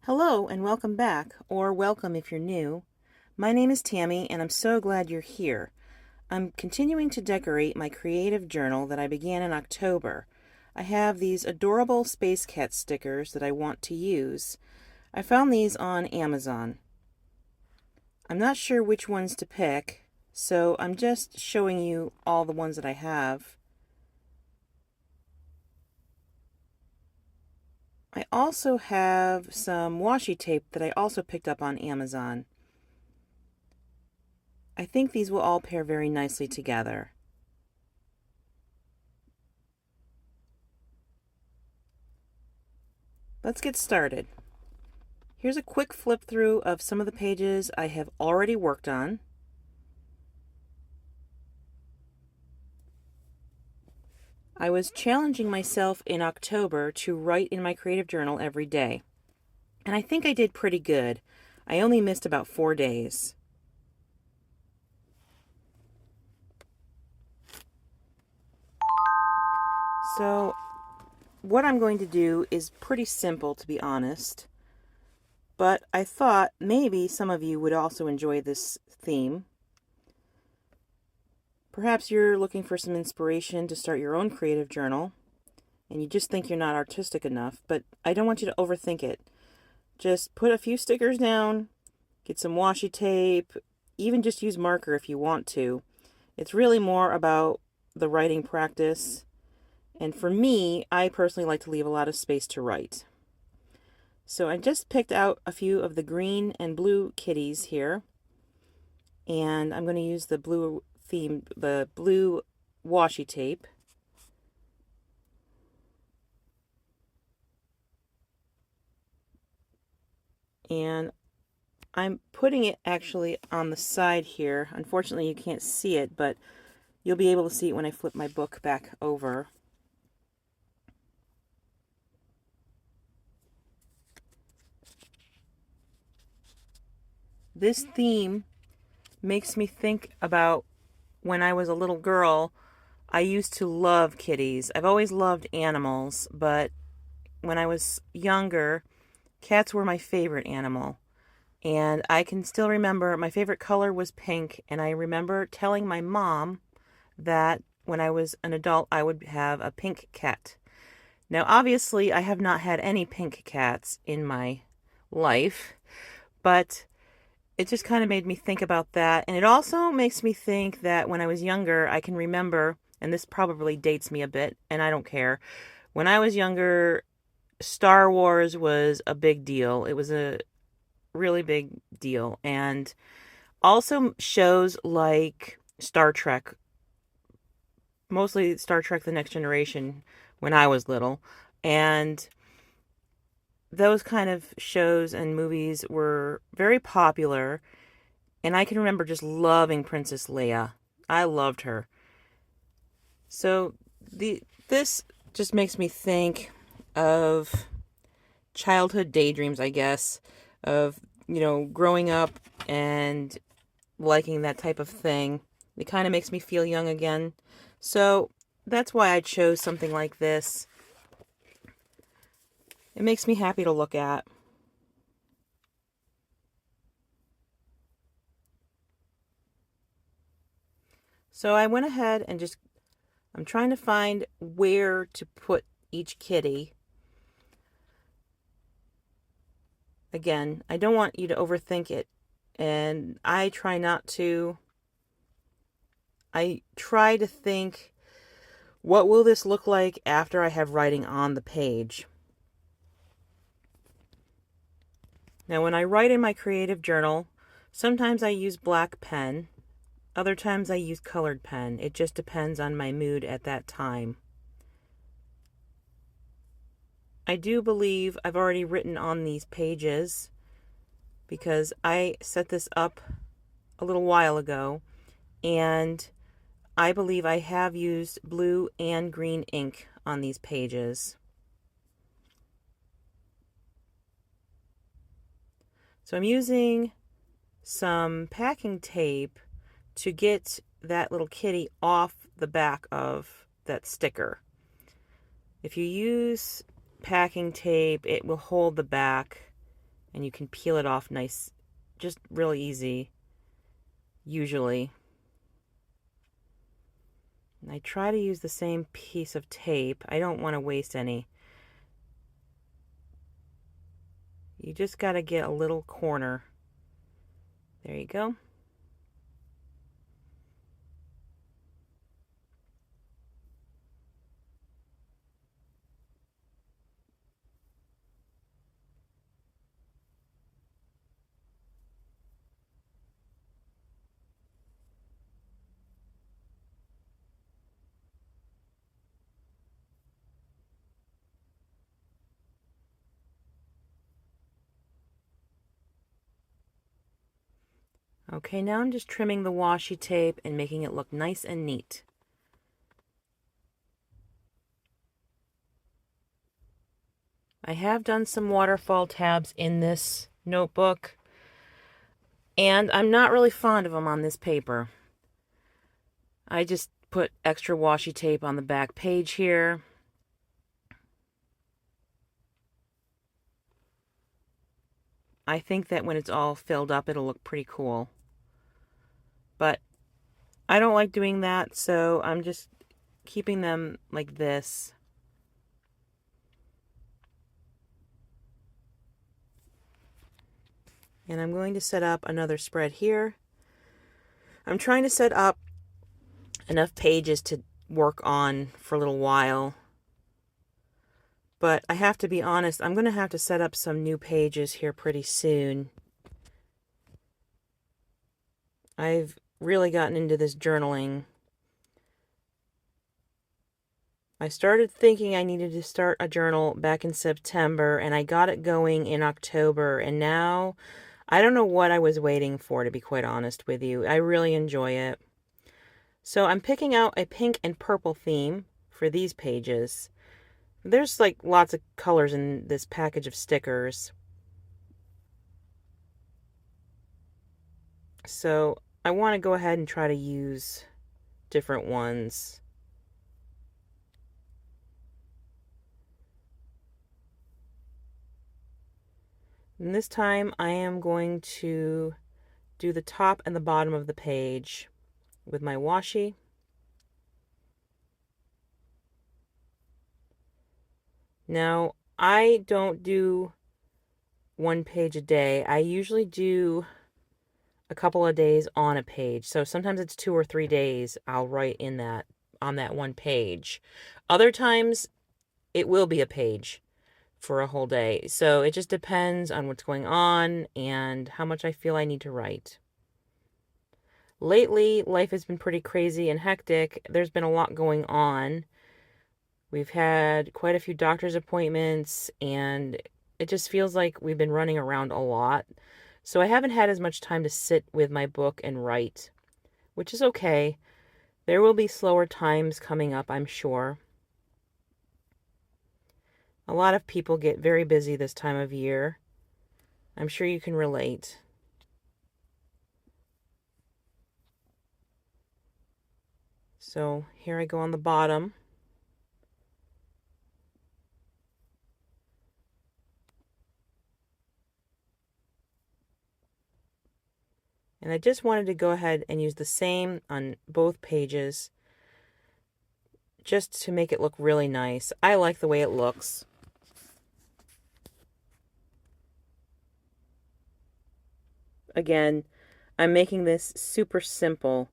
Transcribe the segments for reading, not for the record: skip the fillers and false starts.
Hello and welcome back, or welcome if you're new. My name is Tammy and I'm so glad you're here. I'm continuing to decorate my creative journal that I began in October. I have these adorable Space Cat stickers that I want to use. I found these on Amazon. I'm not sure which ones to pick, so I'm just showing you all the ones that I have. I also have some washi tape that I also picked up on Amazon. I think these will all pair very nicely together. Let's get started. Here's a quick flip through of some of the pages I have already worked on. I was challenging myself in October to write in my creative journal every day, and I think I did pretty good. I only missed about 4 days. So what I'm going to do is pretty simple, to be honest, but I thought maybe some of you would also enjoy this theme. Perhaps you're looking for some inspiration to start your own creative journal, and you just think you're not artistic enough, but I don't want you to overthink it. Just put a few stickers down, get some washi tape, even just use marker if you want to. It's really more about the writing practice, and for me, I personally like to leave a lot of space to write. So I just picked out a few of the green and blue kitties here, and I'm going to use the blue theme, the blue washi tape. And I'm putting it actually on the side here. Unfortunately, you can't see it, but you'll be able to see it when I flip my book back over. This theme makes me think about when I was a little girl. I used to love kitties. I've always loved animals, but when I was younger, cats were my favorite animal. And I can still remember my favorite color was pink, and I remember telling my mom that when I was an adult, I would have a pink cat. Now, obviously, I have not had any pink cats in my life, but it just kind of made me think about that. And it also makes me think that when I was younger, I can remember, and this probably dates me a bit, and I don't care. When I was younger, Star Wars was a big deal. It was a really big deal. And also shows like Star Trek, mostly Star Trek The Next Generation when I was little. And those kind of shows and movies were very popular. And I can remember just loving Princess Leia. I loved her. So this just makes me think of childhood daydreams, I guess, of, growing up and liking that type of thing. It kind of makes me feel young again. So that's why I chose something like this. It makes me happy to look at. So I went ahead and I'm trying to find where to put each kitty. Again, I don't want you to overthink it, and I try not to. I try to think, what will this look like after I have writing on the page? Now, when I write in my creative journal, sometimes I use black pen, other times I use colored pen. It just depends on my mood at that time. I do believe I've already written on these pages because I set this up a little while ago, and I believe I have used blue and green ink on these pages. So I'm using some packing tape to get that little kitty off the back of that sticker. If you use packing tape, it will hold the back And you can peel it off nice, just really easy, usually. And I try to use the same piece of tape. I don't want to waste any. You just got to get a little corner. There you go. Okay, now I'm just trimming the washi tape and making it look nice and neat. I have done some waterfall tabs in this notebook, and I'm not really fond of them on this paper. I just put extra washi tape on the back page here. I think that when it's all filled up, it'll look pretty cool. But I don't like doing that, so I'm just keeping them like this. And I'm going to set up another spread here. I'm trying to set up enough pages to work on for a little while. But I have to be honest, I'm going to have to set up some new pages here pretty soon. I've really gotten into this journaling. I started thinking I needed to start a journal back in September, and I got it going in October, and now I don't know what I was waiting for, to be quite honest with you. I really enjoy it. So I'm picking out a pink and purple theme for these pages. There's like lots of colors in this package of stickers. So I want to go ahead and try to use different ones. And this time I am going to do the top and the bottom of the page with my washi. Now, I don't do one page a day. I usually do a couple of days on a page. So sometimes it's 2 or 3 days I'll write in that on that one page. Other times it will be a page for a whole day. So it just depends on what's going on and how much I feel I need to write. Lately, life has been pretty crazy and hectic. There's been a lot going on. We've had quite a few doctor's appointments, and it just feels like we've been running around a lot. So I haven't had as much time to sit with my book and write, which is okay. There will be slower times coming up, I'm sure. A lot of people get very busy this time of year. I'm sure you can relate. So here I go on the bottom. And I just wanted to go ahead and use the same on both pages just to make it look really nice. I like the way it looks. Again, I'm making this super simple.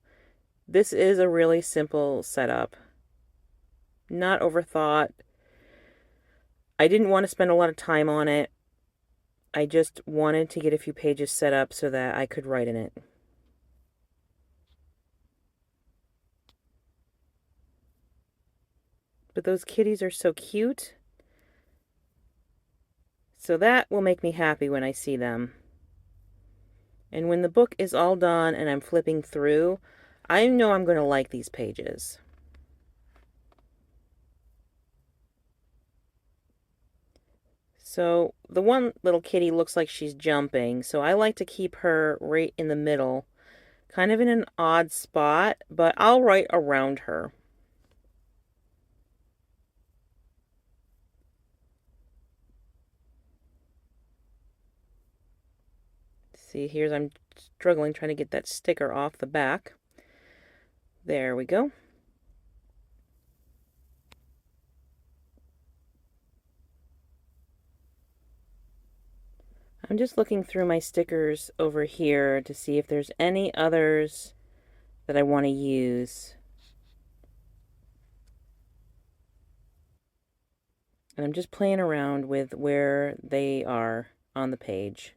This is a really simple setup. Not overthought. I didn't want to spend a lot of time on it. I just wanted to get a few pages set up so that I could write in it. But those kitties are so cute. So that will make me happy when I see them. And when the book is all done and I'm flipping through, I know I'm going to like these pages. So the one little kitty looks like she's jumping, so I like to keep her right in the middle, kind of in an odd spot, but I'll write around her. See, here's I'm struggling trying to get that sticker off the back. There we go. I'm just looking through my stickers over here to see if there's any others that I want to use. And I'm just playing around with where they are on the page.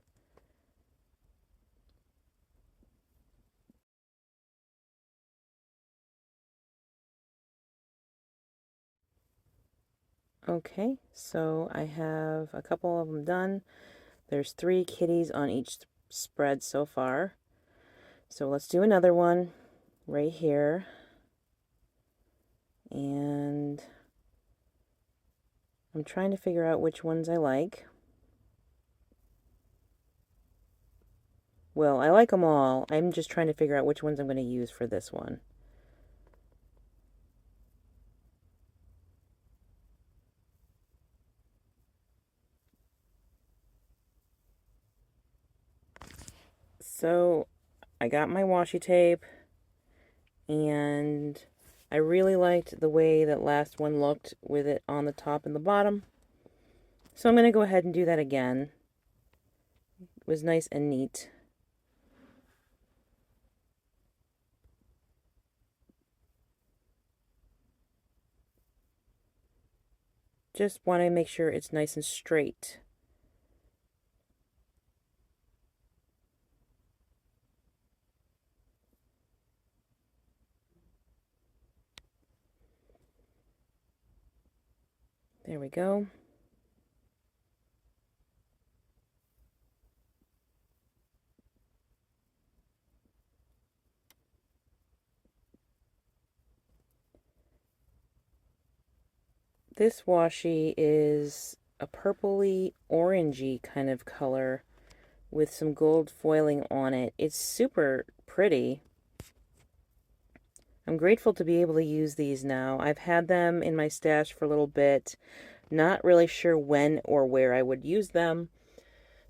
Okay, so I have a couple of them done. There's 3 kitties on each spread so far. So let's do another one right here. And I'm trying to figure out which ones I like. Well, I like them all. I'm just trying to figure out which ones I'm going to use for this one. So I got my washi tape, and I really liked the way that last one looked with it on the top and the bottom. So I'm going to go ahead and do that again. It was nice and neat. Just want to make sure it's nice and straight. There we go. This washi is a purpley orangey kind of color with some gold foiling on it. It's super pretty. I'm grateful to be able to use these now. I've had them in my stash for a little bit. Not really sure when or where I would use them,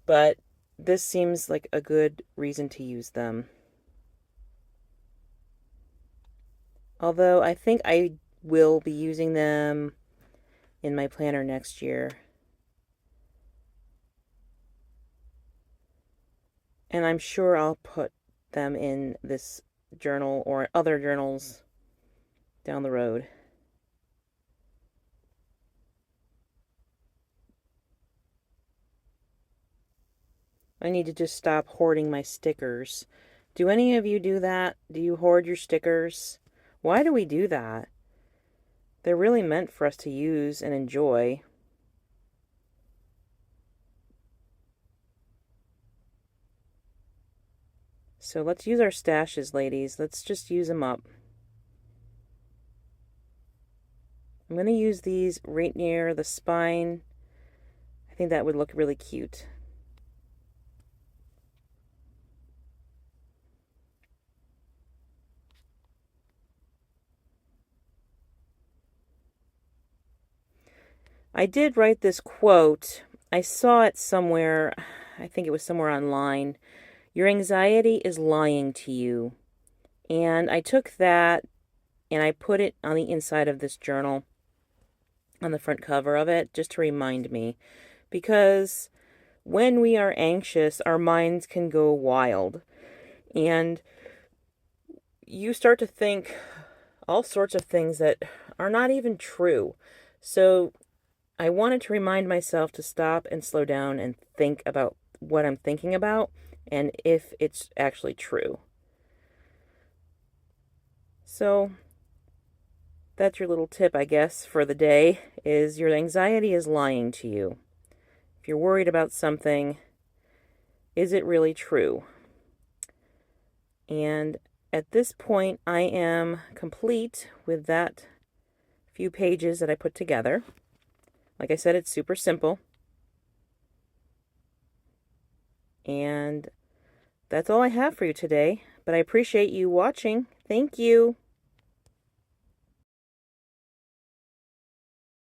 but this seems like a good reason to use them. Although I think I will be using them in my planner next year. And I'm sure I'll put them in this journal or other journals down the road. I need to just stop hoarding my stickers. Do any of you do that? Do you hoard your stickers? Why do we do that? They're really meant for us to use and enjoy. So let's use our stashes, ladies. Let's just use them up. I'm going to use these right near the spine. I think that would look really cute. I did write this quote. I saw it somewhere. I think it was somewhere online. Your anxiety is lying to you. And I took that and I put it on the inside of this journal, on the front cover of it, just to remind me. Because when we are anxious, our minds can go wild. And you start to think all sorts of things that are not even true. So I wanted to remind myself to stop and slow down and think about what I'm thinking about and if it's actually true. So that's your little tip, I guess, for the day, is your anxiety is lying to you. If you're worried about something, is it really true? And at this point, I am complete with that few pages that I put together. Like I said, it's super simple. And that's all I have for you today. But I appreciate you watching. Thank you.